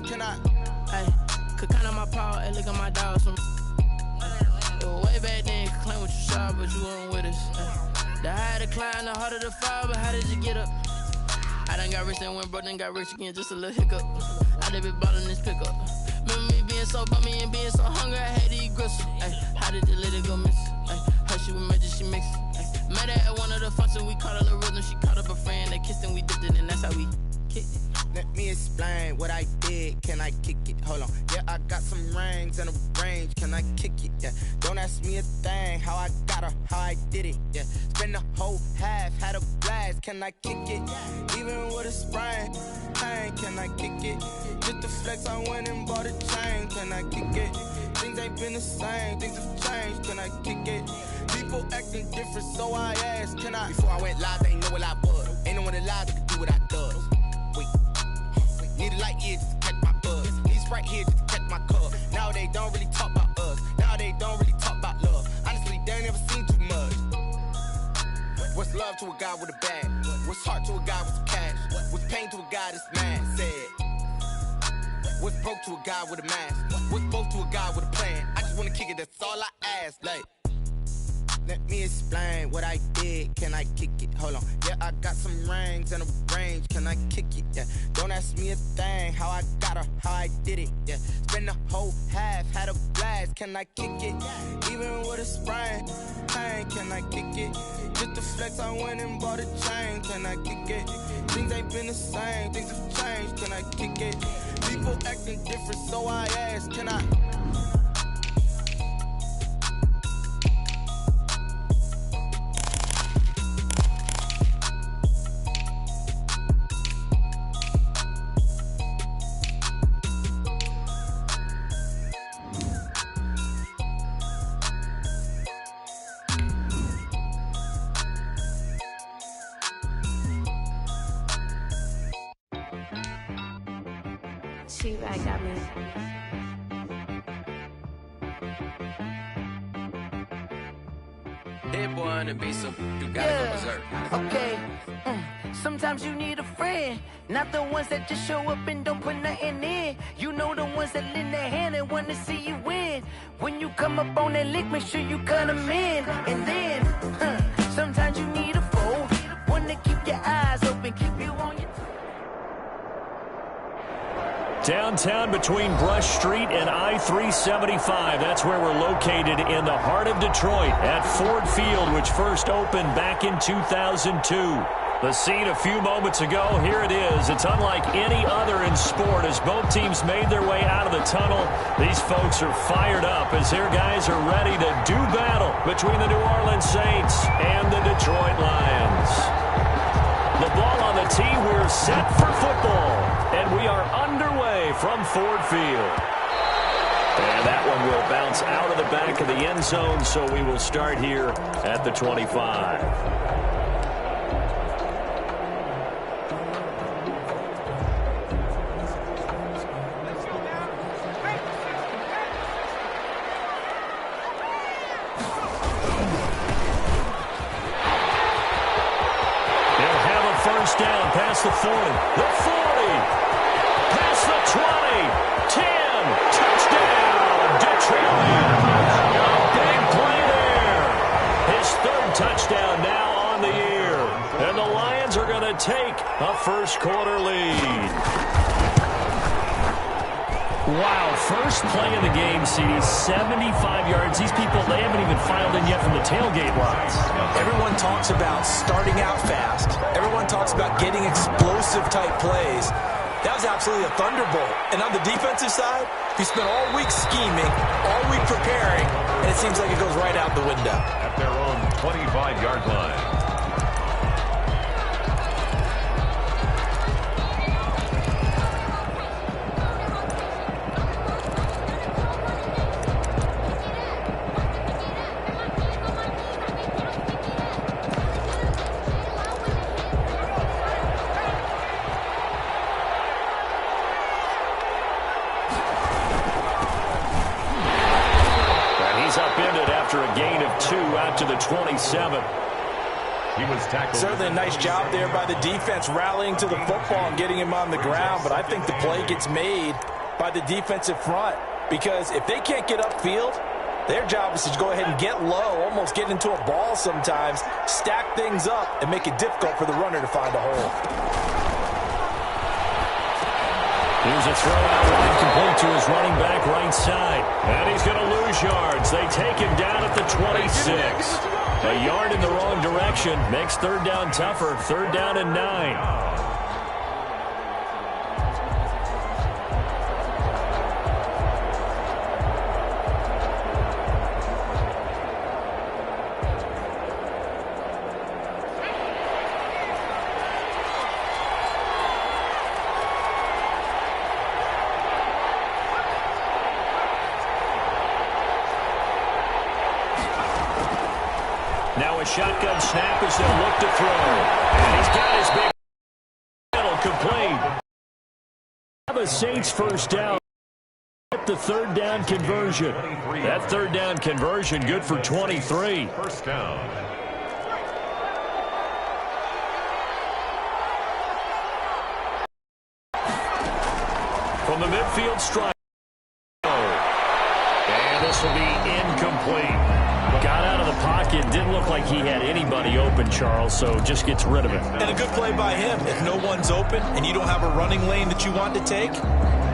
Can I? Hey, could count on my power, hey, look at my dogs from. Way back then, could claim what you saw, but you weren't with us. The higher the climb, the harder the fall, but how did you get up? I done got rich and went broke, then got rich again, just a little hiccup. I done been ballin' this pickup. Remember me being so bummy and being so hungry, I had to eat gristle. Ay, how did you let it go miss? Ay, her she was magic, she mixed. Met her at one of the functions, we caught her the rhythm. She caught up a friend, they kissed and we dipped it, and that's how we kicked it. Let me explain what I did. Can I kick it? Hold on. Yeah, I got some rings and a range. Can I kick it? Yeah. Don't ask me a thing. How I got her, how I did it. Yeah. Spend the whole half, had a blast. Can I kick it? Even with a sprain. Hey, can I kick it? Just the flex, I went and bought a chain. Can I kick it? Things ain't been the same. Things have changed. Can I kick it? People acting different, so I asked. Can I? Before I went live, they ain't know what I was. Ain't no one alive that could do what I does. Wait. Need a light here just to catch my buzz. Need Sprite here just to catch my cup. Now they don't really talk about us. Now they don't really talk about love. Honestly, they ain't never seen too much. What's love to a guy with a bag? What's heart to a guy with some cash? What's pain to a guy that's mad? Said. What's broke to a guy with a mask? What's both to a guy with a plan? I just wanna kick it, that's all I ask. Like, let me explain what I did. Can I kick it? Hold on. Yeah, I got some rings and a range. Can I kick it? Yeah. Don't ask me a thing. How I got her, how I did it. Yeah. Spend the whole half, had a blast. Can I kick it? Even with a sprain. Hey, can I kick it? Just the flex, I went and bought a chain. Can I kick it? Things ain't been the same. Things have changed. Can I kick it? People acting different, so I ask. Can I? I got me. Hit one and be some, you gotta go berserk. Okay. Sometimes you need a friend, not the ones that just show up and don't put nothing in. You know the ones that lend their hand and want to see you win. When you come up on that lick, make sure you cut them in. And then, sometimes you need a foe, one to keep your eyes open, keep you on your toes. Downtown between Brush Street and I-375. That's where we're located in the heart of Detroit at Ford Field, which first opened back in 2002. The scene a few moments ago, here it is. It's unlike any other in sport as both teams made their way out of the tunnel. These folks are fired up as their guys are ready to do battle between the New Orleans Saints and the Detroit Lions. The ball on the tee, we're set for football. And we are underway from Ford Field. And that one will bounce out of the back of the end zone, so we will start here at the 25. First down past the 40, the 40, past the 20, 10, touchdown, Detroit. Big play there. His third touchdown now on the year. And the Lions are going to take a first quarter lead. Wow, first play of the game, CD, 75 yards. These people, they haven't even filed in yet from the tailgate lines. Everyone talks about starting out fast. Everyone talks about getting explosive-type plays. That was absolutely a thunderbolt. And on the defensive side, we spent all week scheming, all week preparing, and it seems like it goes right out the window. At their own 25-yard line. A gain of 2 out to the 27. He was tackled. Certainly a nice job there by the defense rallying to the football and getting him on the ground, but I think the play gets made by the defensive front, because if they can't get upfield, their job is to go ahead and get low, almost get into a ball sometimes, stack things up, and make it difficult for the runner to find a hole. Here's a throw out wide, complete to his running back right side. And he's going to lose yards. They take him down at the 26. A yard in the wrong direction makes third down tougher. Third down and 9. Now a shotgun snap as they'll look to throw. And he's got his big middle complete. Have a Saints first down. The third down conversion. That third down conversion good for 23. First down. From the midfield strike. And this will be incomplete. Got out of the pocket. Didn't look like he had anybody open, Charles, so just gets rid of it. And a good play by him. If no one's open and you don't have a running lane that you want to take,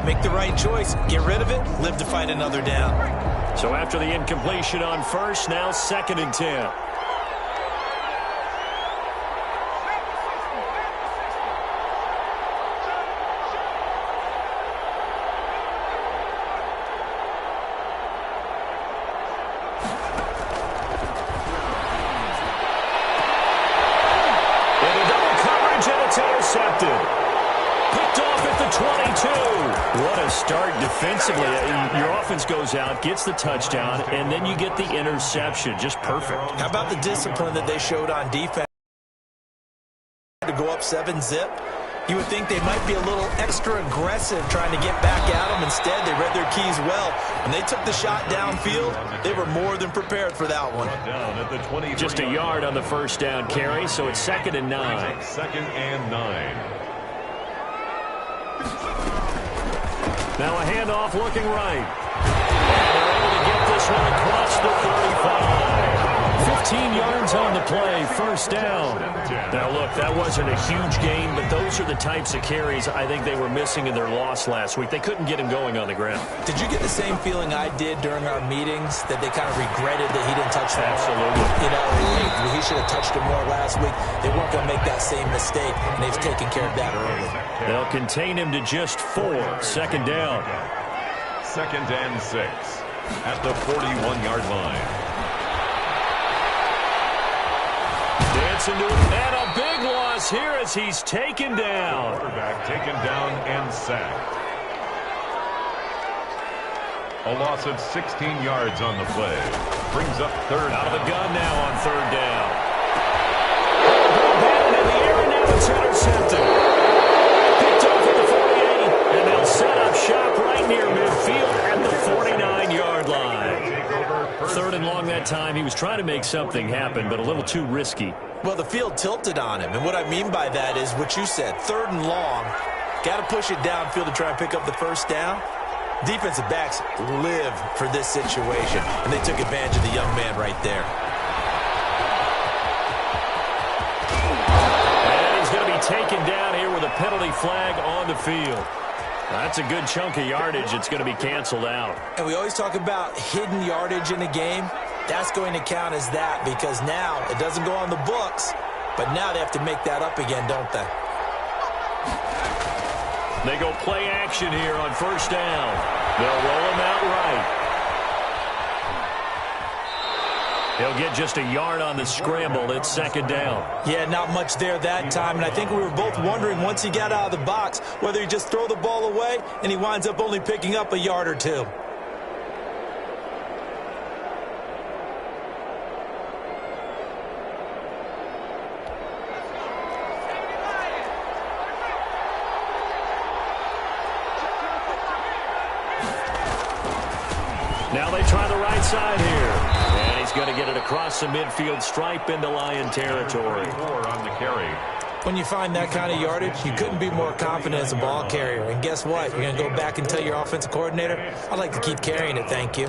make the right choice. Get rid of it. Live to fight another down. So after the incompletion on first, now 2nd and 10. Defensively, your offense goes out, gets the touchdown, and then you get the interception. Just perfect. How about the discipline that they showed on defense to go up 7-zip? You would think they might be a little extra aggressive trying to get back at them. Instead, they read their keys well. When they took the shot downfield, they were more than prepared for that one. Down at the Just a yard on the first down carry, so it's 2nd and 9. 2nd and 9. Now a handoff looking right. And they're able to get this one across the 35. 15 yards on the play, first down. Now look, that wasn't a huge gain, but those are the types of carries I think they were missing in their loss last week. They couldn't get him going on the ground. Did you get the same feeling I did during our meetings, that they kind of regretted that he didn't touch the ball? Absolutely. You know, he should have touched it more last week. They weren't going to make that same mistake, and they've taken care of that early. They'll contain him to just 4. 2nd down. 2nd and 6 at the 41-yard line. Dancing to it, and a big loss here as he's taken down. Quarterback taken down and sacked. A loss of 16 yards on the play. Brings up third. Out of the gun now on third down. Batted in the air, and now it's intercepted. Picked off at the 48, and they'll set up shop right near midfield at the 49-yard line. 3rd and long that time. He was trying to make something happen, but a little too risky. Well, the field tilted on him, and what I mean by that is what you said. 3rd and long, got to push it downfield to try and pick up the first down. Defensive backs live for this situation, and they took advantage of the young man right there. And he's going to be taken down here with a penalty flag on the field. That's a good chunk of yardage. It's going to be canceled out. And we always talk about hidden yardage in a game. That's going to count as that, because now it doesn't go on the books, but now they have to make that up again, don't they? They go play action here on first down. They'll roll him out right. He'll get just a yard on the scramble. It's 2nd down. Yeah, not much there that time, and I think we were both wondering once he got out of the box whether he just throw the ball away and he winds up only picking up a yard or two. Now they try the right side here. And he's going to get it across the midfield stripe into Lion territory. 4 on the carry. When you find that kind of yardage, you couldn't be more confident as a ball carrier. And guess what? You're going to go back and tell your offensive coordinator, I'd like to keep carrying it, thank you.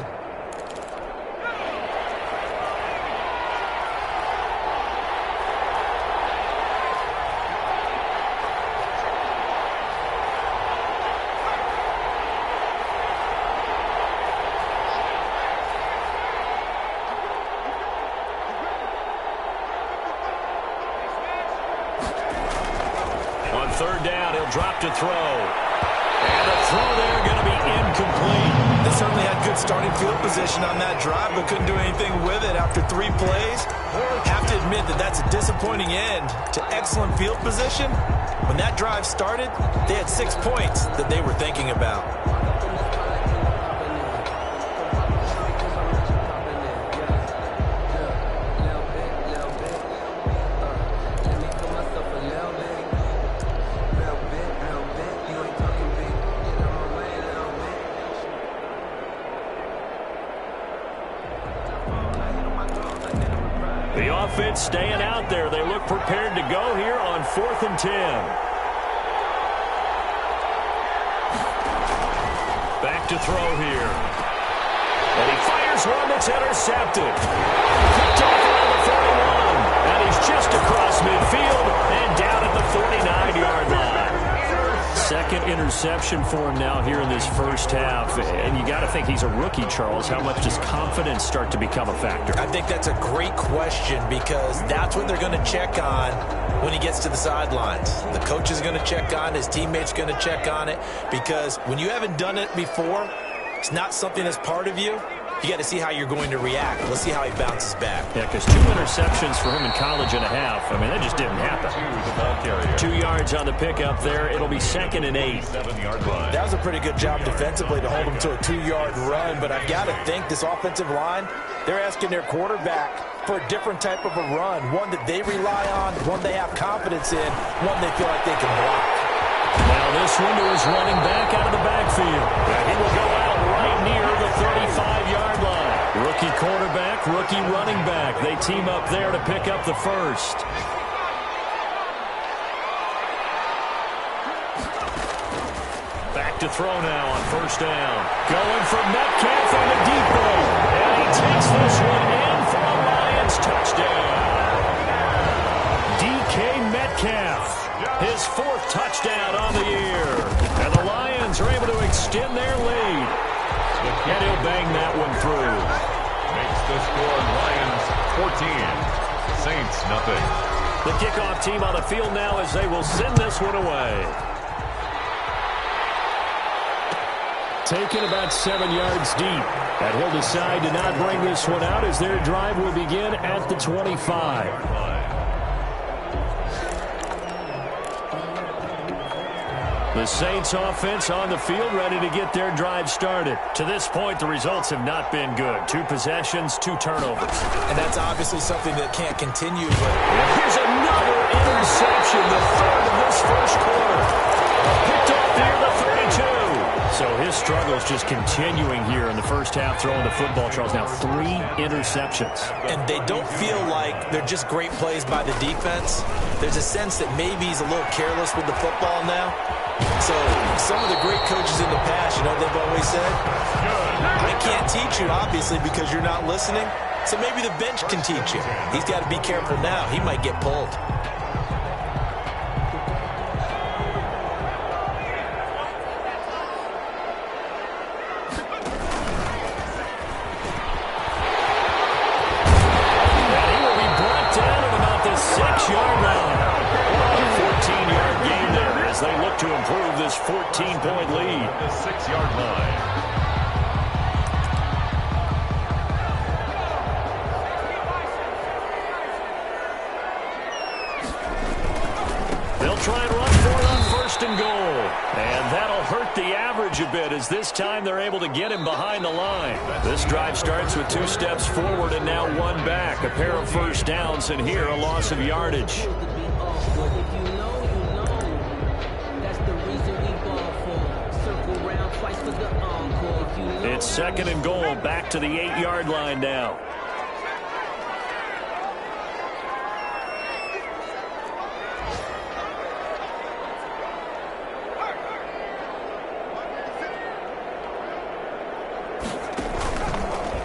Third down, he'll drop to throw. And the throw there going to be incomplete. They certainly had good starting field position on that drive, but couldn't do anything with it after 3 plays. Have to admit that that's a disappointing end to excellent field position. When that drive started, they had 6 points that they were thinking about. The offense staying out there. They look prepared to go here on 4th and 10. Back to throw here. And he fires one that's intercepted. Picked off around the 41. And he's just across midfield and down at the 49-yard line. Second interception for him now here in this first half. And you got to think he's a rookie, Charles. How much does confidence start to become a factor? I think that's a great question because that's what they're going to check on when he gets to the sidelines. The coach is going to check on it. His teammates going to check on it because when you haven't done it before, it's not something that's part of you. You got to see how you're going to react. Let's see how he bounces back. Yeah, because 2 interceptions for him in college and a half. I mean, that just didn't happen. 2 yards on the pickup there. It'll be 2nd and 8. That was a pretty good job defensively to hold him to a 2-yard run. But I've got to think this offensive line, they're asking their quarterback for a different type of a run. One that they rely on, one they have confidence in, one they feel like they can block. Now this one to his running back out of the backfield. And he will go out right near the 35-yard line. Rookie quarterback, rookie running back. They team up there to pick up the first. Back to throw now on 1st down. Going for Metcalf on the deep ball. And he takes this one in for a Lions touchdown. DK Metcalf. His 4th touchdown on the year. And the Lions are able to extend their lead. And he'll bang that one through. Makes the score Lions 14, Saints nothing. The kickoff team on the field now as they will send this one away. Taken about 7 yards deep. And he'll decide to not bring this one out as their drive will begin at the 25. The Saints offense on the field ready to get their drive started. To this point, the results have not been good. 2 possessions, 2 turnovers. And that's obviously something that can't continue. But here's another interception, the 3rd of this first quarter. Picked off near the 32. So his struggles just continuing here in the first half throwing the football, Charles. Now 3 interceptions. And they don't feel like they're just great plays by the defense. There's a sense that maybe he's a little careless with the football now. So some of the great coaches in the past, you know, they've always said, I can't teach you, obviously, because you're not listening. So maybe the bench can teach you. He's got to be careful now. He might get pulled. And he will be brought down at about the 6-yard line. A 14-yard gain there as they look to improve this 14-point lead. The 6-yard line. They'll try and run for it on 1st and goal. And that'll hurt the average a bit as this time they're able to get him behind the line. This drive starts with 2 steps forward and now 1 back. A pair of first downs and here a loss of yardage. It's 2nd and goal, back to the 8-yard line now.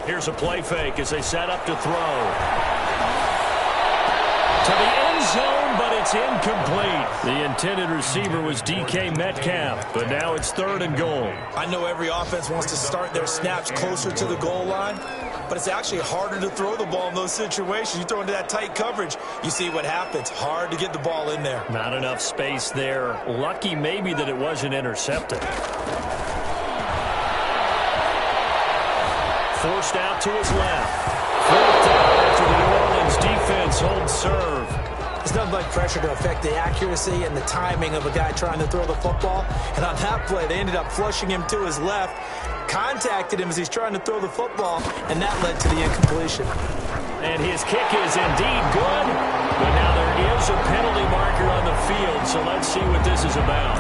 Here's a play fake as they set up to throw. To the end zone, but it's incomplete. The intended receiver was DK Metcalf, but now it's 3rd and goal. I know every offense wants to start their snaps closer to the goal line, but it's actually harder to throw the ball in those situations. You throw into that tight coverage, you see what happens. Hard to get the ball in there. Not enough space there. Lucky maybe that it wasn't intercepted. Forced out to his left. 4th down after the New Orleans defense holds serve. It's nothing like pressure to affect the accuracy and the timing of a guy trying to throw the football. And on that play, they ended up flushing him to his left, contacted him as he's trying to throw the football, and that led to the incompletion. And his kick is indeed good, but now there is a penalty marker on the field, so let's see what this is about.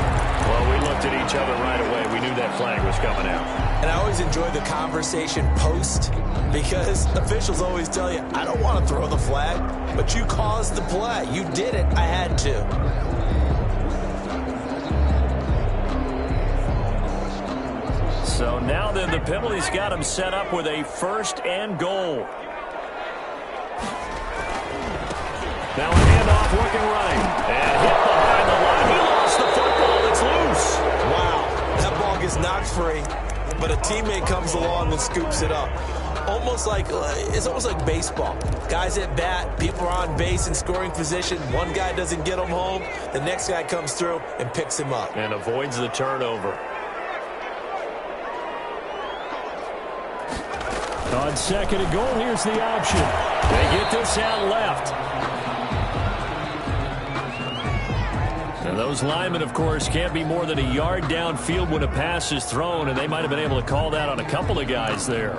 Well, we looked at each other right away. We knew that flag was coming out. And I always enjoy the conversation post, because officials always tell you, I don't want to throw the flag, but you caused the play. You did it. I had to. So now then the penalty's got him set up with a 1st and goal. Now a handoff looking right. And hit behind the line. He lost the football. It's loose. Wow. That ball gets knocked free, but a teammate comes along and scoops it up. It's almost like baseball. Guys at bat, people are on base in scoring position. One guy doesn't get him home. The next guy comes through and picks him up. And avoids the turnover. On 2nd and goal, here's the option. They get this out left. And those linemen, of course, can't be more than a yard downfield when a pass is thrown, and they might have been able to call that on a couple of guys there.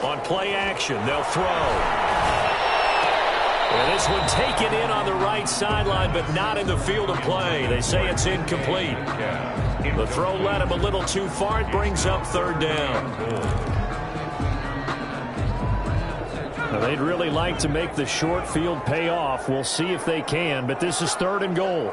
On play action, they'll throw. And this one taken in on the right sideline, but not in the field of play. They say it's incomplete. The throw led him a little too far. It brings up 3rd down. Now, they'd really like to make the short field pay off. We'll see if they can, but this is 3rd and goal.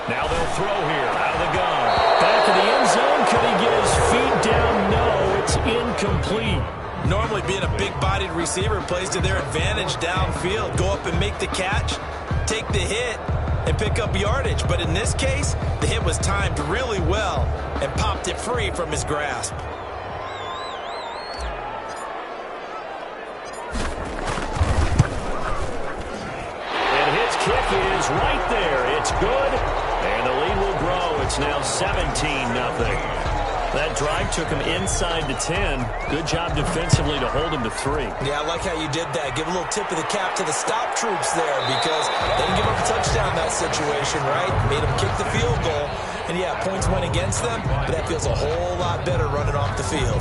Now they'll throw here out of the gun. Back in the end zone. Could he get his feet down? No, it's incomplete. Normally being a big-bodied receiver plays to their advantage downfield. Go up and make the catch, take the hit, and pick up yardage. But in this case, the hit was timed really well and popped it free from his grasp. And his kick is right there. It's good, and the lead will grow. It's now 17-0. That drive took him inside the 10. Good job defensively to hold him to 3. Yeah, I like how you did that. Give a little tip of the cap to the stop troops there, because they didn't give up a touchdown in that situation, right? Made them kick the field goal. And, yeah, points went against them, but that feels a whole lot better running off the field.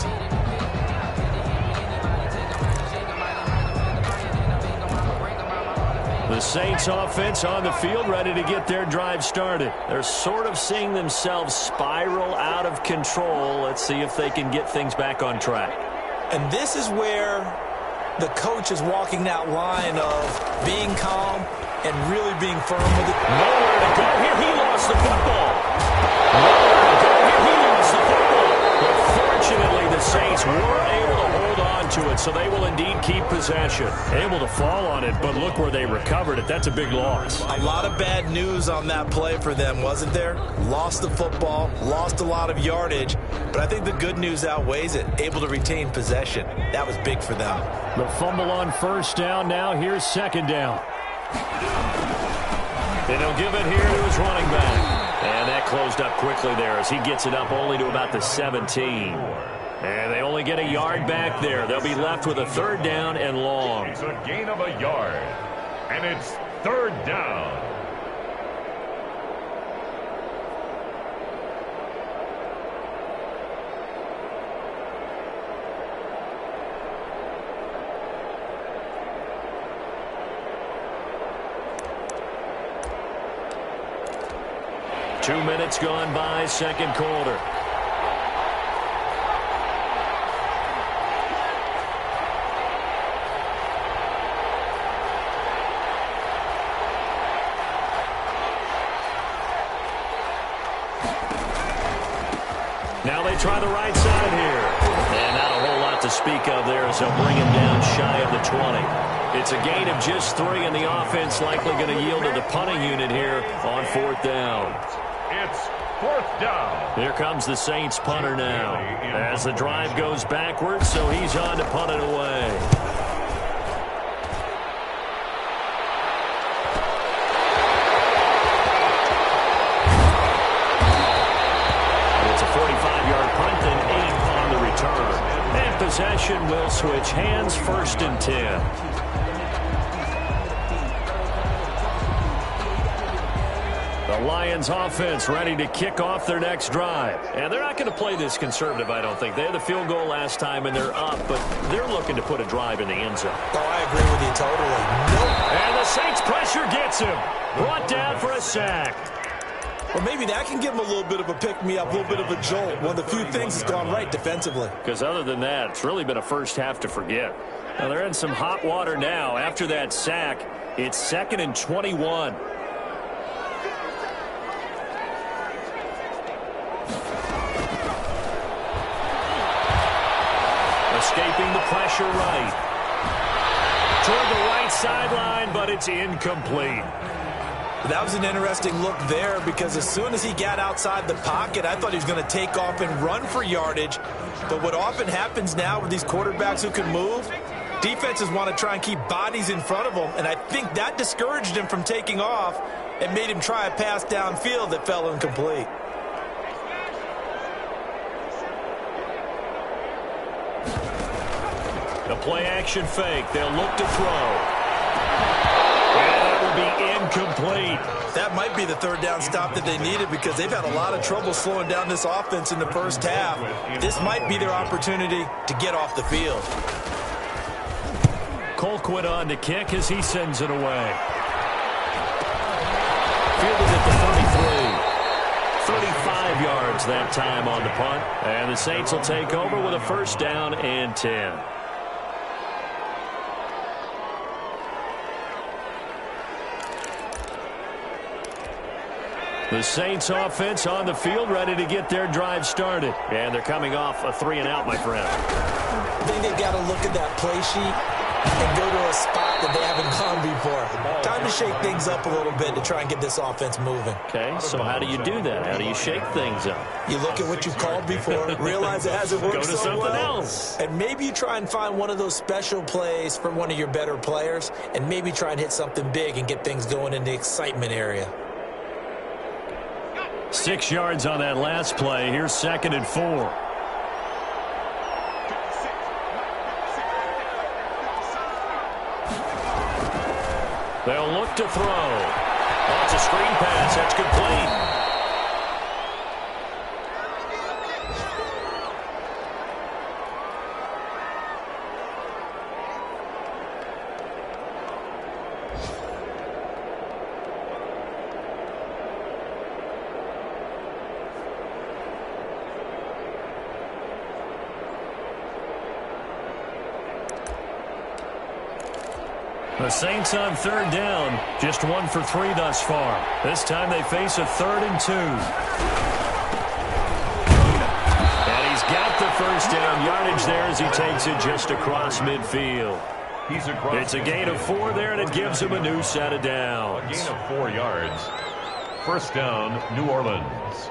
The Saints offense on the field, ready to get their drive started. They're sort of seeing themselves spiral out of control. Let's see if they can get things back on track. And this is where the coach is walking that line of being calm and really being firm with it. Nowhere to go here. He lost the football. Nowhere to go here. He lost the football. But fortunately, the Saints were able to hold on to it, so they will indeed keep possession. Able to fall on it, but look where they recovered it. That's a big loss. A lot of bad news on that play for them, wasn't there? Lost the football, lost a lot of yardage, but I think the good news outweighs it. Able to retain possession. That was big for them. The fumble on 1st down. Now here's 2nd down. And he'll give it here to his running back. And that closed up quickly there as he gets it up only to about the 17. And they only get a yard back there. They'll be left with a 3rd down and long. It's a gain of a yard, and it's 3rd down. Two minutes gone by, 2nd quarter. Now they try the right side here. And not a whole lot to speak of there as they'll bring him down shy of the 20. It's a gain of just 3, and the offense likely going to yield to the punting unit here on 4th down. It's 4th down. Here comes the Saints punter now. As the drive goes backwards, so he's on to punt it away. It's a 45-yard punt and 8 on the return. And possession will switch hands, 1st and 10. The Lions offense ready to kick off their next drive. And they're not going to play this conservative, I don't think. They had the field goal last time, and they're up, but they're looking to put a drive in the end zone. Oh, I agree with you totally. Nope. And the Saints pressure gets him. Brought down for a sack. Well, maybe that can give him a little bit of a pick-me-up, a little bit of a jolt. One of the few things that's gone right defensively. Because other than that, it's really been a first half to forget. Now, they're in some hot water now. After that sack, it's 2nd and 21. Escaping the pressure right. Toward the right sideline, but it's incomplete. That was an interesting look there because as soon as he got outside the pocket, I thought he was going to take off and run for yardage. But what often happens now with these quarterbacks who can move, defenses want to try and keep bodies in front of them, and I think that discouraged him from taking off and made him try a pass downfield that fell incomplete. The play-action fake. They'll look to throw. And that will be incomplete. That might be the 3rd down stop that they needed because they've had a lot of trouble slowing down this offense in the first half. This might be their opportunity to get off the field. Colquitt on to kick as he sends it away. Fielded at the 33. 35 yards that time on the punt. And the Saints will take over with a 1st down and 10. The Saints offense on the field ready to get their drive started. And they're coming off a 3-and-out, my friend. I think they've got to look at that play sheet and go to a spot that they haven't gone before. Time to shake things up a little bit to try and get this offense moving. Okay, so how do you do that? How do you shake things up? You look at what you called before, realize it hasn't worked go to so something well, else. and maybe you try and find one of those special plays from one of your better players, and maybe try and hit something big and get things going in the excitement area. 6 yards on that last play. Here's 2nd and 4. They'll look to throw. Oh, it's a screen pass. That's complete. The Saints on 3rd down, just 1 for 3 thus far. This time they face a 3rd and 2. And he's got the 1st down yardage there as he takes it just across midfield. It's a gain of 4 there, and it gives him a new set of downs. A gain of 4 yards. 1st down, New Orleans.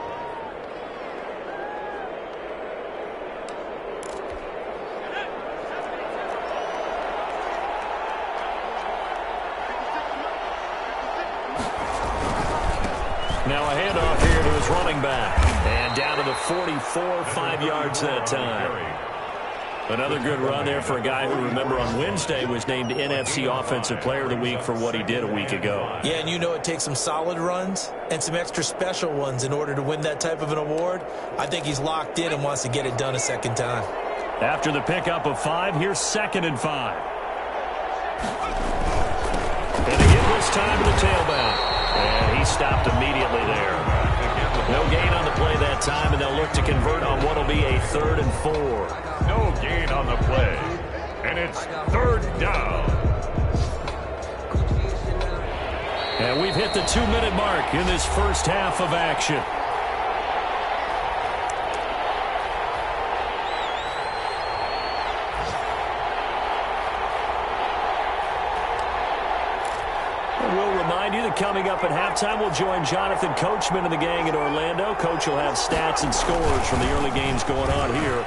Now a handoff here to his running back. And down to the 44, 5 yards that time. Another good run there for a guy who, remember, on Wednesday was named NFC Offensive Player of the Week for what he did a week ago. Yeah, and you know it takes some solid runs and some extra special ones in order to win that type of an award. I think he's locked in and wants to get it done a second time. After the pickup of 5, here's 2nd and 5. And they give this time to the tailback. And he stopped immediately there. No gain on the play that time, and they'll look to convert on what will be a 3rd and 4. No gain on the play. And it's 3rd down. And we've hit the 2-minute mark in this first half of action. coming up at halftime. We'll join Jonathan Coachman and the gang in Orlando. Coach will have stats and scores from the early games going on here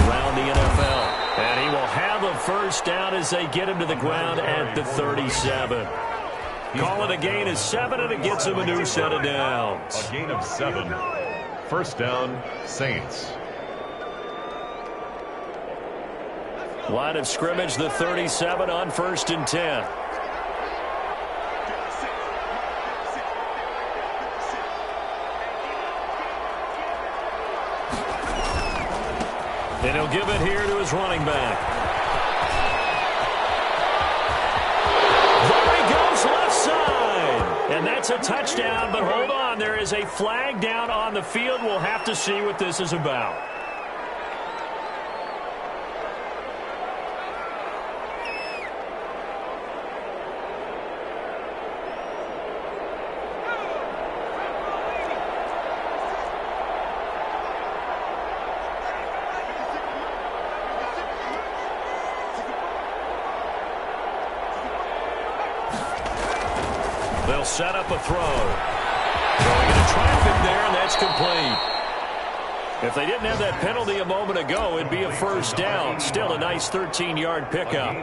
around the NFL. And he will have a first down as they get him to the ground at the 37. Call it a gain of 7, and it gets him a new set of downs. A gain of 7. First down, Saints. Line of scrimmage, the 37 on 1st and 10. And he'll give it here to his running back. There he goes, left side. And that's a touchdown, but hold on. There is a flag down on the field. We'll have to see what this is about. They'll set up a throw. Throwing into traffic there, and that's complete. If they didn't have that penalty a moment ago, it'd be a first down. Still a nice 13-yard pickup.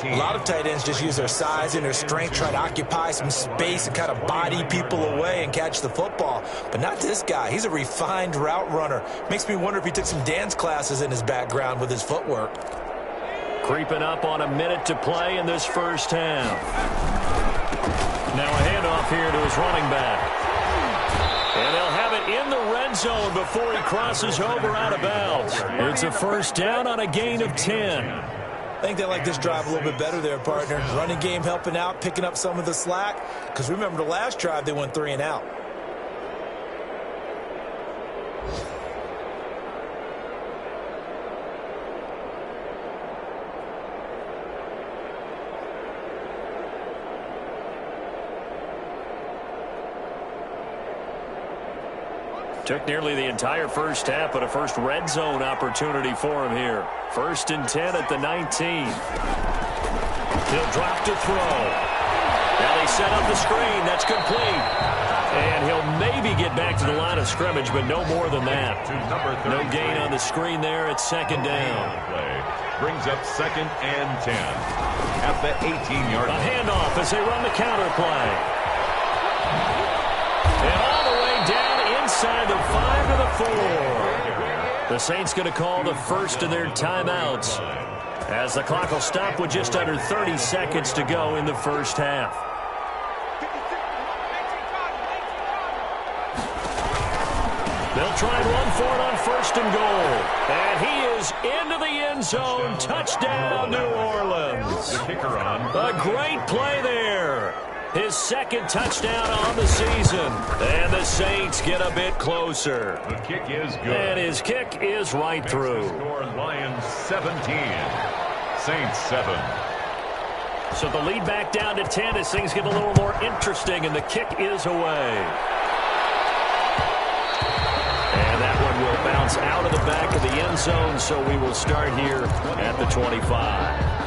A lot of tight ends just use their size and their strength, try to occupy some space and kind of body people away and catch the football. But not this guy. He's a refined route runner. Makes me wonder if he took some dance classes in his background with his footwork. Creeping up on a minute to play in this first half. Now a handoff here to his running back. And they'll have it in the red zone before he crosses over out of bounds. It's a first down on a gain of 10. I think they like this drive a little bit better there, partner. Running game helping out, picking up some of the slack. Because remember the last drive, they went 3 and out. Took nearly the entire first half, but a first red zone opportunity for him here. 1st and 10 at the 19. He'll drop to throw. Now they set up the screen. That's complete. And he'll maybe get back to the line of scrimmage, but no more than that. No gain on the screen there. It's 2nd down. Brings up 2nd and 10 at the 18-yard line. A handoff as they run the counter play. And all the way down inside the 5 to the 4. The Saints going to call the first of their timeouts as the clock will stop with just under 30 seconds to go in the first half. They'll try and run for it on 1st and goal. And he is into the end zone. Touchdown, New Orleans. The kicker on. A great play there. His 2nd touchdown on the season. And the Saints get a bit closer. The kick is good. And his kick is right through. Score Lions 17. Saints 7. So the lead back down to 10 as things get a little more interesting, and the kick is away. And that one will bounce out of the back of the end zone, so we will start here at the 25.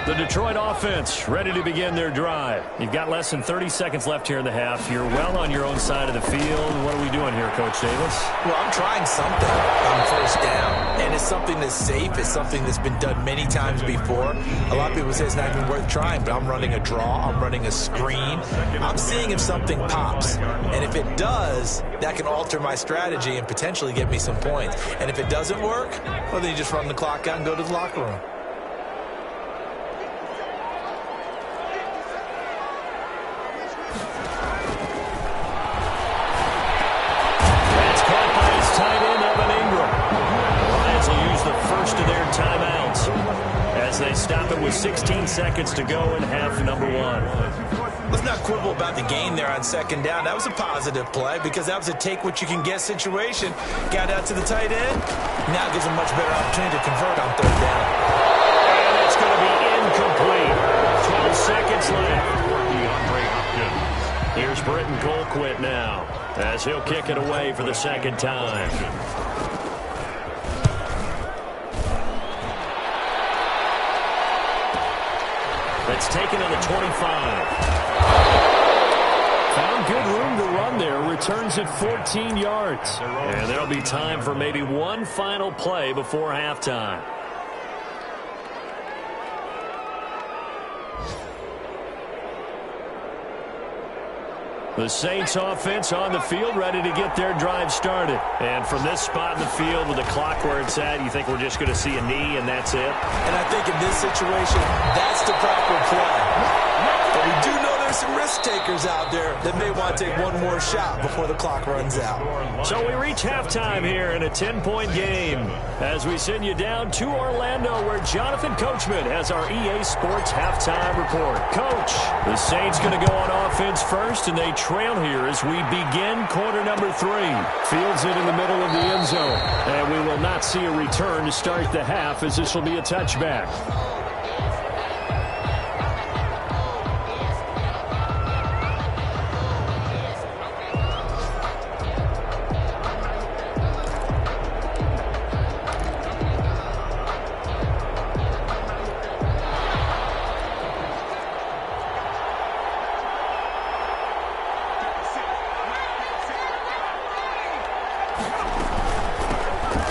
The Detroit offense ready to begin their drive. You've got less than 30 seconds left here in the half. You're well on your own side of the field. What are we doing here, Coach Davis? Well, I'm trying something on 1st down, and it's something that's safe. It's something that's been done many times before. A lot of people say it's not even worth trying, but I'm running a draw. I'm running a screen. I'm seeing if something pops, and if it does, that can alter my strategy and potentially get me some points. And if it doesn't work, well, then you just run the clock out and go to the locker room. They stop it with 16 seconds to go in half number 1. Let's not quibble about the gain there on 2nd down. That was a positive play because that was a take-what-you-can-get situation. Got out to the tight end. Now gives him much better opportunity to convert on 3rd down. And it's going to be incomplete. 12 seconds left. DeAndre Hopkins. Here's Britton Colquitt now as he'll kick it away for the 2nd time. It's taken to the 25. Found good room to run there. Returns at 14 yards. And there'll be time for maybe one final play before halftime. The Saints offense on the field, ready to get their drive started. And from this spot in the field with the clock where it's at, you think we're just going to see a knee and that's it? And I think in this situation, that's the proper play. But we do know there's some risk takers out there that may want to take one more shot before the clock runs out. So we reach halftime here in a 10-point game as we send you down to Orlando where Jonathan Coachman has our EA Sports halftime report. Coach, the Saints going to go on offense first, and they trail here as we begin quarter number 3. Fields it in the middle of the end zone, and we will not see a return to start the half as this will be a touchback.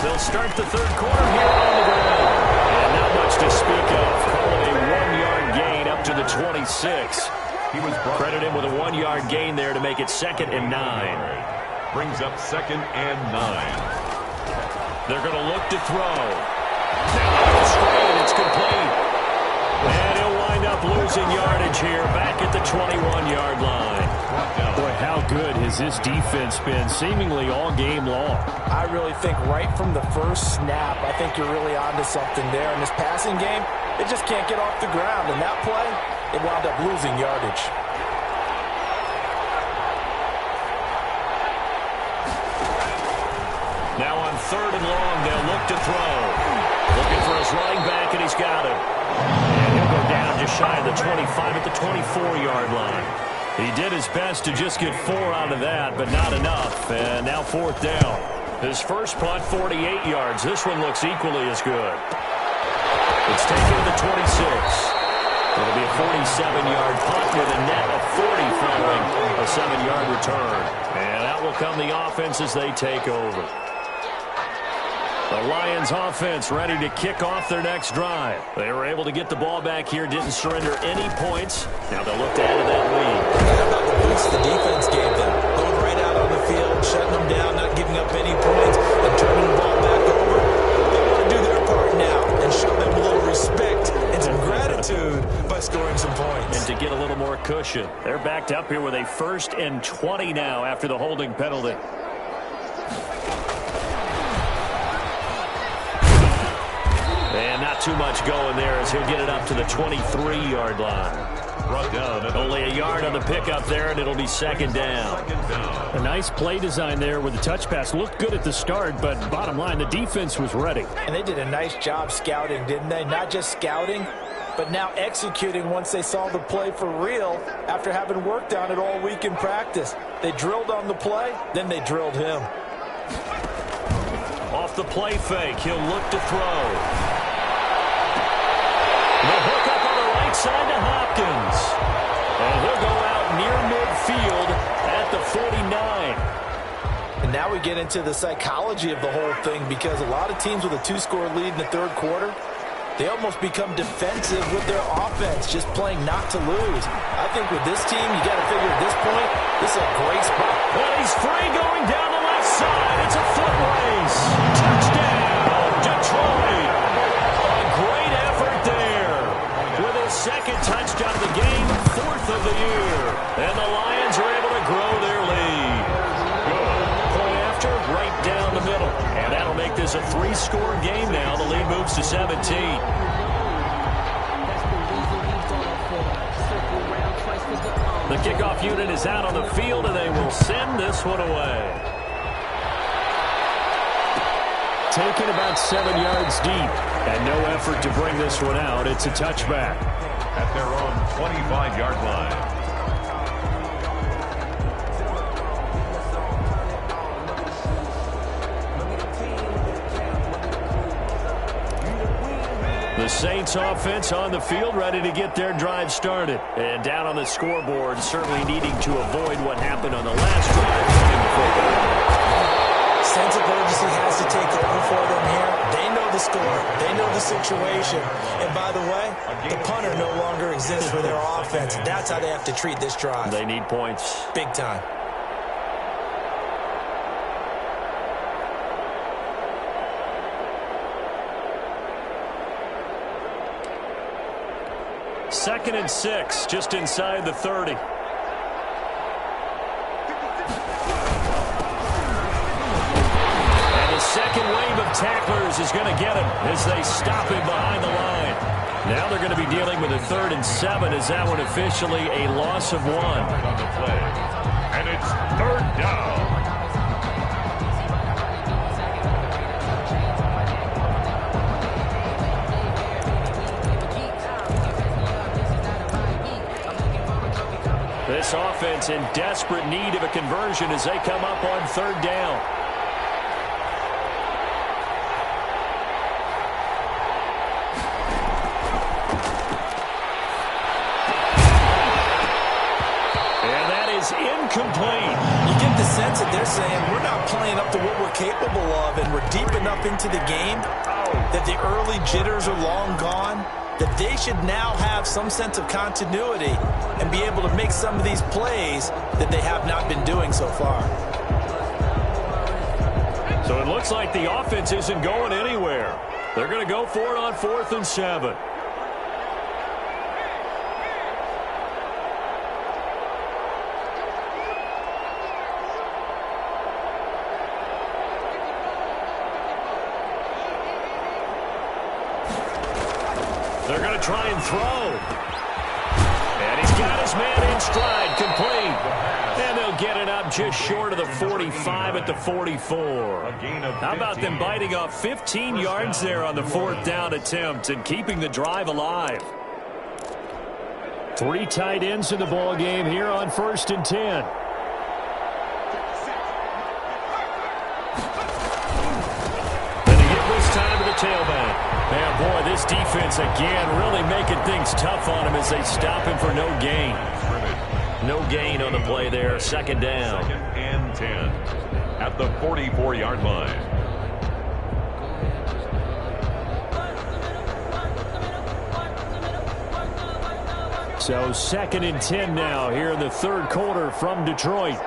They'll start the third quarter here on the ground. And not much to speak of. Call it a 1-yard gain up to the 26. He was Credit him with a 1-yard gain there to make it 2nd and 9. Brings up 2nd and 9. They're going to look to throw. Now straight, and it's complete. And he'll wind up losing yardage here back at the 21-yard line. Boy, how good has this defense been seemingly all game long? I really think right from the first snap, I think you're really onto something there. In this passing game, it just can't get off the ground. And that play, it wound up losing yardage. Now on 3rd and long, they'll look to throw. Looking for his running back, and he's got him. And he'll go down just shy of the 25 at the 24-yard line. He did his best to just get 4 out of that, but not enough. And now 4th down. His first punt, 48 yards. This one looks equally as good. It's taken to the 26. It'll be a 47-yard punt with a net of 40 following a 7-yard return. And out will come the offense as they take over. The Lions offense ready to kick off their next drive. They were able to get the ball back here, didn't surrender any points. Now they'll look to add to that lead. How about the boost the defense gave them? Going right out on the field, shutting them down, not giving up any points, and turning the ball back over. They want to do their part now and show them a little respect and some gratitude by scoring some points. And to get a little more cushion. They're backed up here with a 1st and 20 now after the holding penalty. And not too much going there as he'll get it up to the 23-yard line. Brought down. Only a yard on the pickup there, and it'll be 2nd down. A nice play design there with the touch pass. Looked good at the start, but bottom line, the defense was ready. And they did a nice job scouting, didn't they? Not just scouting, but now executing once they saw the play for real after having worked on it all week in practice. They drilled on the play, then they drilled him. Off the play fake, he'll look to throw. The hook up on the right side to Hopkins. And he'll go out near midfield at the 49. And now we get into the psychology of the whole thing, because a lot of teams with a 2-score lead in the 3rd quarter, they almost become defensive with their offense, just playing not to lose. I think with this team, you got to figure at this point, this is a great spot. Well, he's free going down the left side. It's a foot race. Touchdown, Detroit. A great effort there. With his 2nd touchdown of the game, 4th of the year. And the Lions are able to grow their lead. Point after, right down the middle. And that'll make this a 3-score game now. The lead moves to 17. The kickoff unit is out on the field, and they will send this one away. Taken about 7 yards deep, and no effort to bring this one out. It's a touchback. At their own 25-yard line. The Saints offense on the field, ready to get their drive started. And down on the scoreboard, certainly needing to avoid what happened on the last drive. Sense of urgency has to take over for them here. They know the score. They know the situation. And by the way, the punter no longer exists for their offense. That's how they have to treat this drive. They need points. Big time. Second and 6, just inside the 30. And the second wave of tacklers is going to get him as they stop him behind the line. Now they're going to be dealing with a 3rd and 7 as that one officially a loss of 1. On the play. And it's 3rd down. This offense in desperate need of a conversion as they come up on 3rd down. And that is incomplete. You get the sense that they're saying we're not playing up to what we're capable of, and we're deep enough into the game that the early jitters are long gone, that they should now have some sense of continuity and be able to make some of these plays that they have not been doing so far. So it looks like the offense isn't going anywhere. They're going to go for it on 4th and 7. They're going to try and throw. And he's got his man in stride, complete. And they'll get it up just short of the 45 at the 44. How about them biting off 15 yards there on the 4th down attempt and keeping the drive alive? 3 tight ends in the ball game here on 1st and 10. And he hit this time to the tailback. Man, boy, this defense again really making things tough on him as they stop him for no gain. No gain on the play there. 2nd down. 2nd and 10 at the 44-yard line. So 2nd and 10 now here in the 3rd quarter from Detroit.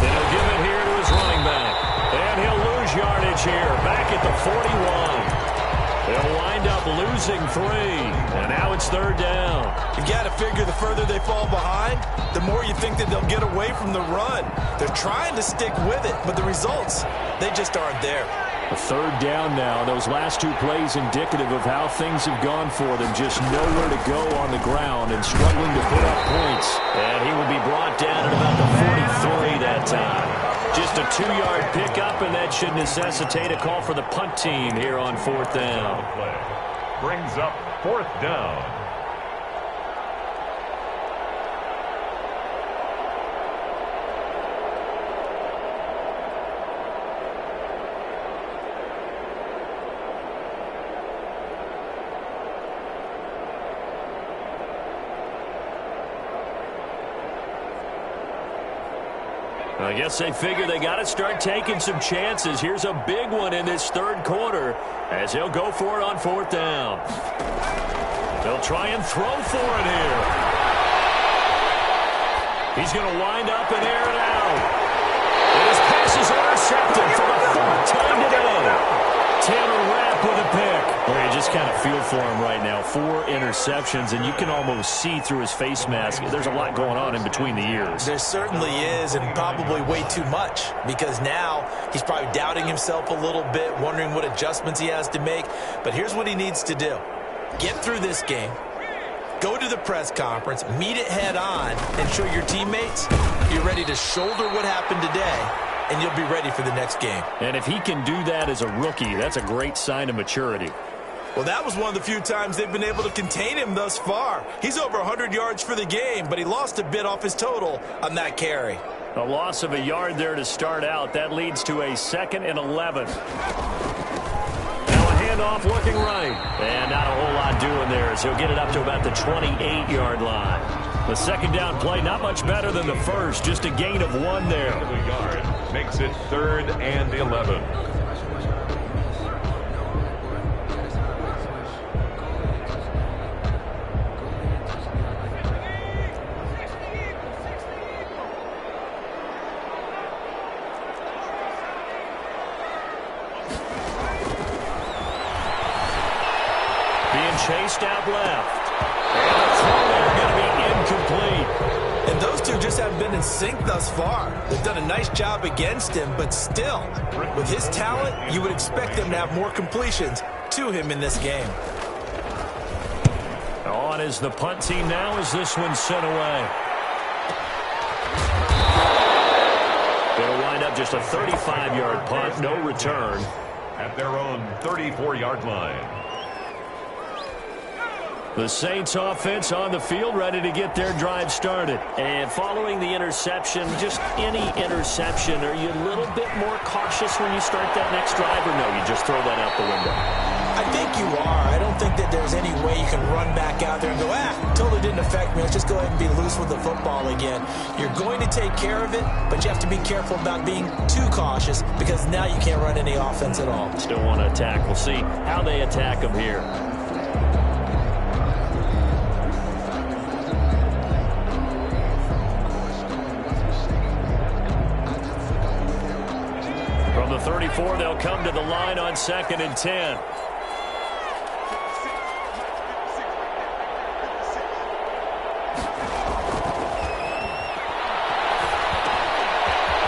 And he'll give it here to his running back. And he'll lose yardage here back at the 41. They'll wind up losing 3. And now it's 3rd down. You got to figure the further they fall behind, the more you think that they'll get away from the run. They're trying to stick with it, but the results, they just aren't there. A 3rd down now. Those last 2 plays indicative of how things have gone for them. Just nowhere to go on the ground and struggling to put up points. And he will be brought down at about the 43 that time. Just a 2-yard pickup, and that should necessitate a call for the punt team here on 4th down. Brings up 4th down. I guess they figure they got to start taking some chances. Here's a big one in this 3rd quarter as he'll go for it on 4th down. They'll try and throw for it here. He's going to wind up and air it out. And his pass is intercepted for the 4th time today. Taylor Rapp with a pick. Well, you just kind of feel for him right now. 4 interceptions, and you can almost see through his face mask. There's a lot going on in between the ears. There certainly is, and probably way too much, because now he's probably doubting himself a little bit, wondering what adjustments he has to make. But here's what he needs to do. Get through this game, go to the press conference, meet it head on, and show your teammates you're ready to shoulder what happened today, and you'll be ready for the next game. And if he can do that as a rookie, that's a great sign of maturity. Well, that was one of the few times they've been able to contain him thus far. He's over 100 yards for the game, but he lost a bit off his total on that carry. A loss of a yard there to start out. That leads to a 2nd and 11. handoff looking right. And not a whole lot doing there, so he'll get it up to about the 28-yard line. The second down play, not much better than the first, just a gain of 1 there. Makes it 3rd and 11. Chased out left. And the throw there going to be incomplete. And those two just haven't been in sync thus far. They've done a nice job against him, but still, with his talent, you would expect them to have more completions to him in this game. On is the punt team now as this one's sent away. It'll wind up just a 35-yard punt, no return. At their own 34-yard line. The Saints offense on the field, ready to get their drive started. And following the interception, just any interception, are you a little bit more cautious when you start that next drive, or no, you just throw that out the window? I think you are. I don't think that there's any way you can run back out there and go, totally didn't affect me. Let's just go ahead and be loose with the football again. You're going to take care of it, but you have to be careful about being too cautious because now you can't run any offense at all. Still want to attack. We'll see how they attack them here. From the 34, they'll come to the line on 2nd and 10.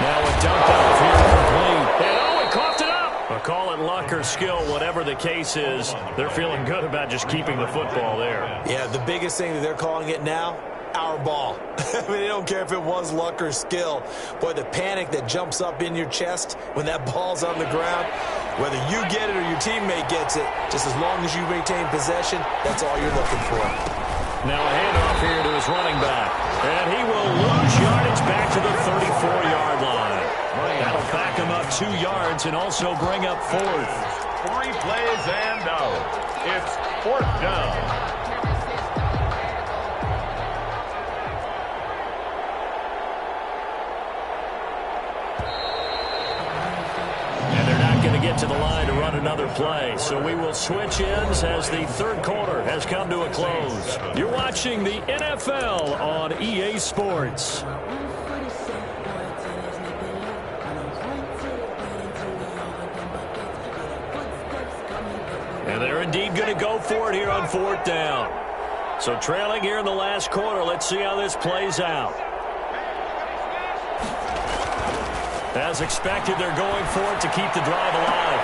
Now a dump off here complete. And he coughed it up. Call it luck or skill, whatever the case is. They're feeling good about just keeping the football there. Yeah, the biggest thing that they're calling it now, our ball. I mean, they don't care if it was luck or skill. Boy, the panic that jumps up in your chest when that ball's on the ground, whether you get it or your teammate gets it, just as long as you retain possession, that's all you're looking for. Now a handoff here to his running back. And he will lose yardage back to the 34-yard line. That'll back him up 2 yards and also bring up 4th. 3 plays and out. It's 4th down. Going to get to the line to run another play. So we will switch ends as the 3rd quarter has come to a close. You're watching the NFL on EA Sports. And they're indeed going to go for it here on 4th down. So trailing here in the last quarter. Let's see how this plays out. As expected, they're going for it to keep the drive alive.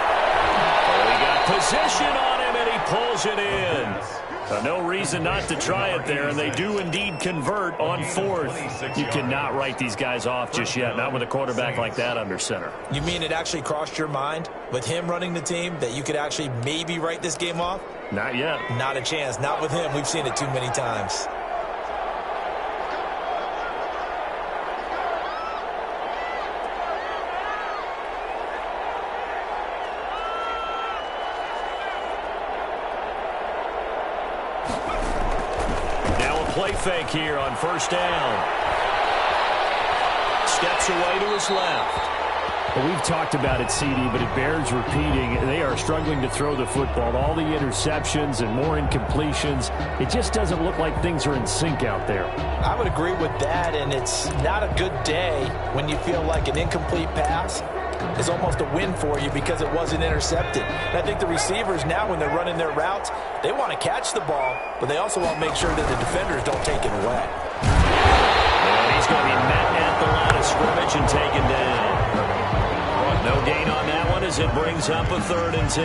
Oh, he got position on him, and he pulls it in. No reason not to try it there, and they do indeed convert on 4th. You cannot write these guys off just yet, not with a quarterback like that under center. You mean it actually crossed your mind with him running the team that you could actually maybe write this game off? Not yet. Not a chance. Not with him. We've seen it too many times. Play fake here on 1st down. Steps away to his left. Well, we've talked about it, CD, but it bears repeating. They are struggling to throw the football. All the interceptions and more incompletions. It just doesn't look like things are in sync out there. I would agree with that, and it's not a good day when you feel like an incomplete pass is almost a win for you because it wasn't intercepted. And I think the receivers now, when they're running their routes, they want to catch the ball, but they also want to make sure that the defenders don't take it away. And he's going to be met at the line of scrimmage and taken down. No gain on that one as it brings up a 3rd and 10.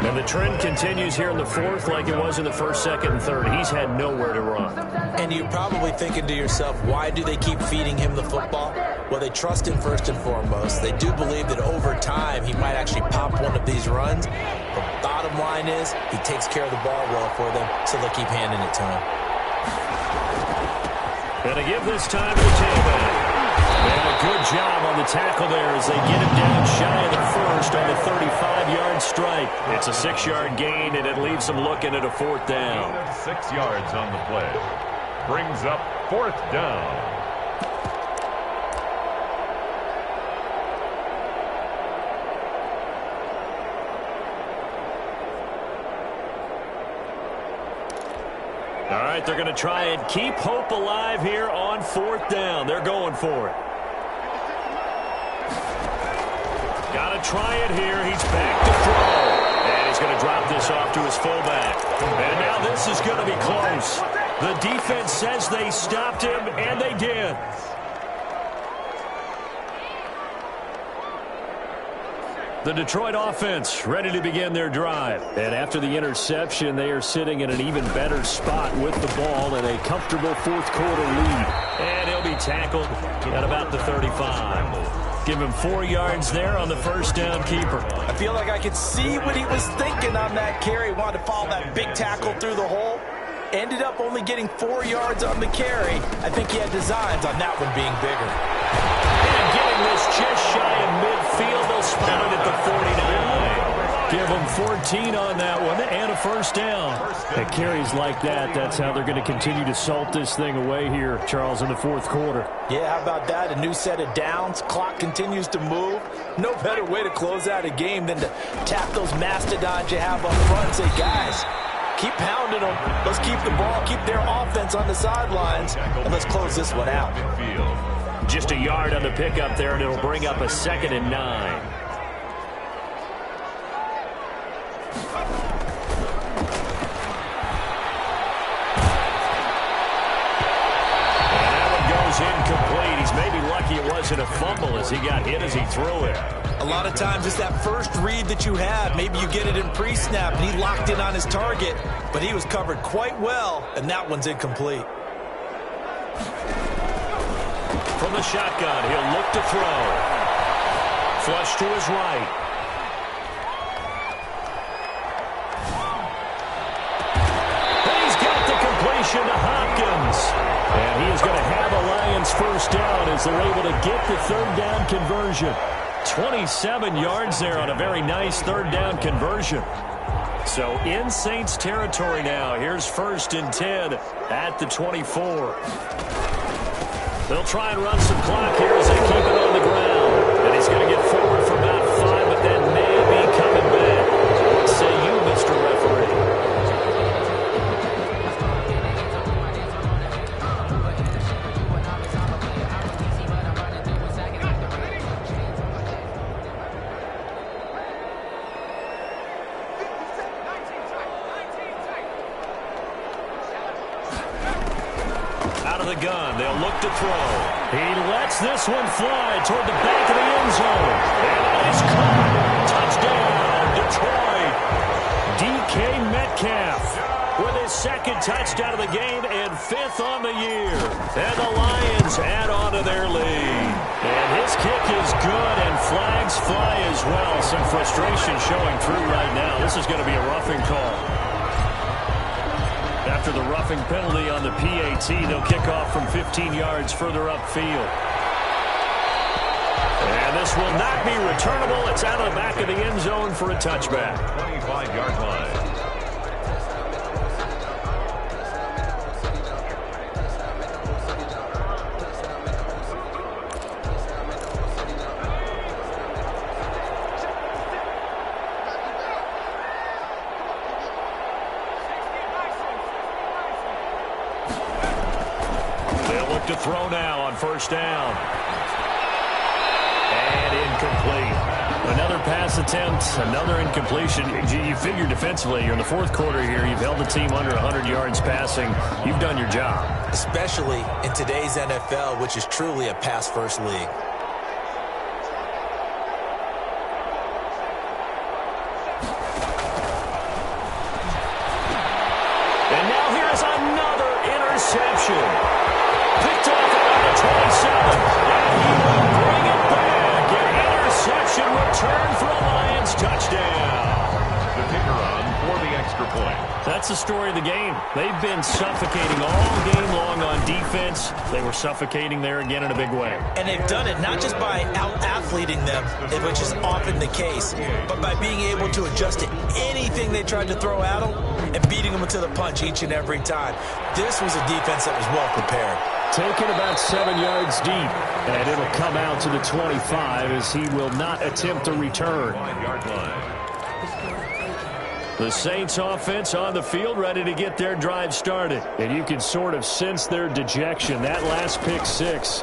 And the trend continues here in the 4th like it was in the 1st, 2nd, and 3rd. He's had nowhere to run. And you're probably thinking to yourself, why do they keep feeding him the football? Well, they trust him first and foremost. They do believe that over time he might actually pop one of these runs. The bottom line is he takes care of the ball well for them, so they'll keep handing it to him. Going to give this time to the tailback. And a good job on the tackle there as they get him down shy of the first on the 35-yard strike. It's a 6-yard gain, and it leaves them looking at a 4th down. 6 yards on the play. Brings up 4th down. All right, they're going to try and keep hope alive here on 4th down. They're going for it. Got to try it here. He's back to throw. And he's going to drop this off to his fullback. And now this is going to be close. The defense says they stopped him, and they did. The Detroit offense ready to begin their drive. And after the interception, they are sitting in an even better spot with the ball in a comfortable 4th quarter lead. And he'll be tackled at about the 35. Give him 4 yards there on the 1st down keeper. I feel like I could see what he was thinking on that carry. Wanted to follow that big tackle through the hole. Ended up only getting 4 yards on the carry. I think he had designs on that one being bigger. And getting this just shy of midfield. They'll spot it at the 49. Give them 14 on that one and a 1st down. At carries like that, that's how they're going to continue to salt this thing away here, Charles, in the 4th quarter. Yeah, how about that? A new set of downs. Clock continues to move. No better way to close out a game than to tap those mastodons you have up front and say, guys, keep pounding them. Let's keep the ball, keep their offense on the sidelines, and let's close this one out. Just a yard on the pickup there, and it'll bring up a 2nd and 9. Incomplete. He's maybe lucky it wasn't a fumble as he got hit as he threw it. A lot of times it's that first read that you have. Maybe you get it in pre-snap, and he locked in on his target, but he was covered quite well, and that one's incomplete. From the shotgun, he'll look to throw. Flush to his right. He's got the completion to Hopkins. And he is going to have a Lions 1st down as they're able to get the 3rd down conversion. 27 yards there on a very nice 3rd down conversion. So in Saints territory now. Here's 1st and 10 at the 24. They'll try and run some clock here as they keep it on the ground. And he's going to get forward for about 5, but then maybe coming back. What say you, Mr. Referee? Gun. They'll look to throw. He lets this one fly toward the back of the end zone. And it's caught. Touchdown, Detroit. DK Metcalf with his 2nd touchdown of the game and 5th on the year. And the Lions add on to their lead. And his kick is good, and flags fly as well. Some frustration showing through right now. This is going to be a roughing call. After the roughing penalty on the PAT, they'll kick off from 15 yards further upfield. And this will not be returnable. It's out of the back of the end zone for a touchback. 25-yard line. To throw now on 1st down. And incomplete. Another pass attempt, another incompletion. You figure defensively, you're in the 4th quarter here. You've held the team under 100 yards passing. You've done your job. Especially in today's NFL, which is truly a pass-first league. And now here's another interception. Picked off around the 27. And he will bring it back. An interception return for a Lions touchdown. The kicker on for the extra point. That's the story of the game. They've been suffocating all game long on defense. They were suffocating there again in a big way. And they've done it not just by out-athleting them, which is often the case, but by being able to adjust to anything they tried to throw at them and beating them to the punch each and every time. This was a defense that was well prepared. Taken about 7 yards deep, and it'll come out to the 25 as he will not attempt a return. The Saints offense on the field, ready to get their drive started. And you can sort of sense their dejection. That last pick six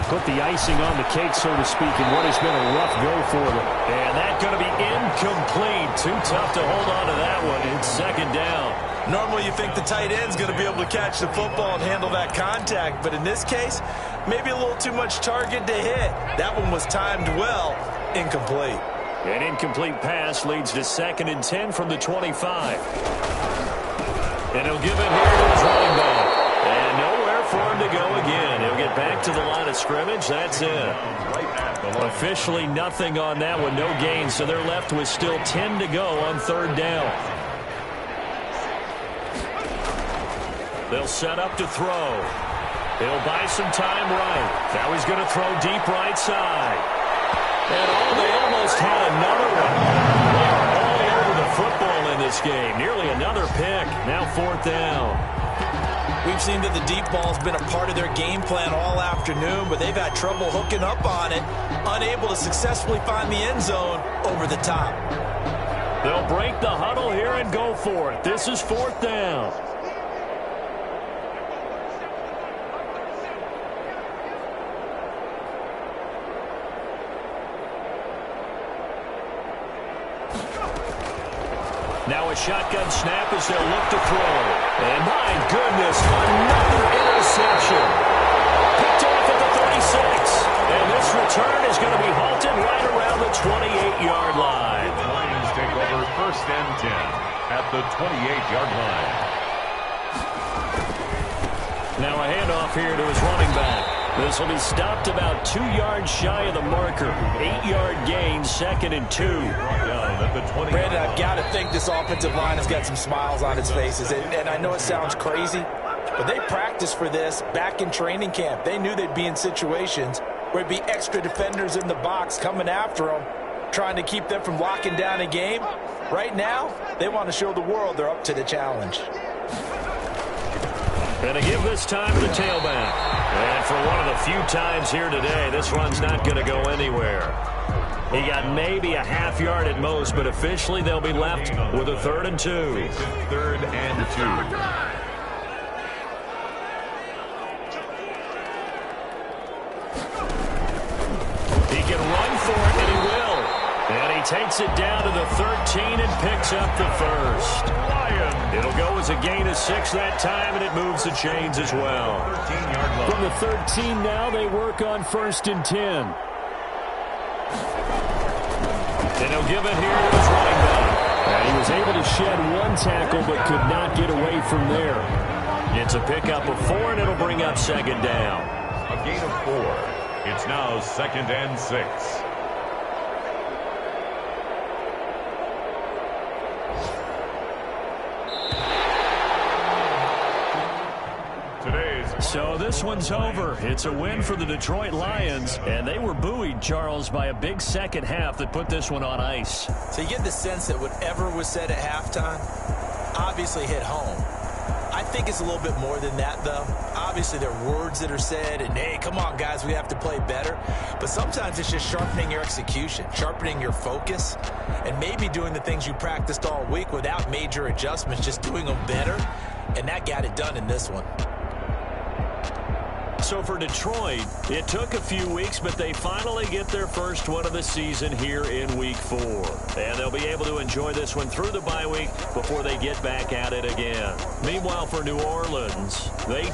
put the icing on the cake, so to speak, in what has been a rough go for them. And that's going to be incomplete. Too tough to hold on to that one. It's second down. Normally you think the tight end's going to be able to catch the football and handle that contact, but in this case, maybe a little too much target to hit. That one was timed well, incomplete. An incomplete pass leads to 2nd and 10 from the 25. And he'll give it here to his running back. And nowhere for him to go again. He'll get back to the line of scrimmage. That's it. Officially nothing on that one. No gain. So they're left with still 10 to go on 3rd down. They'll set up to throw. He'll buy some time right. Now he's going to throw deep right side. And they almost had another one. They are all over the football in this game. Nearly another pick. Now 4th down. We've seen that the deep ball's been a part of their game plan all afternoon, but they've had trouble hooking up on it, unable to successfully find the end zone over the top. They'll break the huddle here and go for it. This is 4th down. Now a shotgun snap as they'll look to throw. And my goodness, another interception. Picked off at the 36. And this return is going to be halted right around the 28-yard line. The Lions take over 1st and 10 at the 28-yard line. Now a handoff here to his running back. This will be stopped about 2 yards shy of the marker. 8-yard gain, 2nd and 2. Brandon, I've got to think this offensive line has got some smiles on its faces. And I know it sounds crazy, but they practiced for this back in training camp. They knew they'd be in situations where it'd be extra defenders in the box coming after them, trying to keep them from locking down a game. Right now, they want to show the world they're up to the challenge. And to give this time to the tailback. And for one of the few times here today, this run's not going to go anywhere. He got maybe a half yard at most, but officially they'll be left with a 3rd and 2. 3rd and 2. He can run for it, and he will. And he takes it down to the 13 and picks up the 1st. It'll go as a gain of 6 that time, and it moves the chains as well. From the 13 now, they work on 1st and 10. And he'll give it here to his running back. And he was able to shed 1 tackle, but could not get away from there. It's a pickup of 4, and it'll bring up 2nd down. A gain of 4. It's now 2nd and 6. So this one's over. It's a win for the Detroit Lions, and they were buoyed, Charles, by a big second half that put this one on ice. So you get the sense that whatever was said at halftime obviously hit home. I think it's a little bit more than that, though. Obviously, there are words that are said, and, hey, come on, guys, we have to play better. But sometimes it's just sharpening your execution, sharpening your focus, and maybe doing the things you practiced all week without major adjustments, just doing them better, and that got it done in this one. So for Detroit, it took a few weeks, but they finally get their first one of the season here in Week 4. And they'll be able to enjoy this one through the bye week before they get back at it again. Meanwhile, for New Orleans, they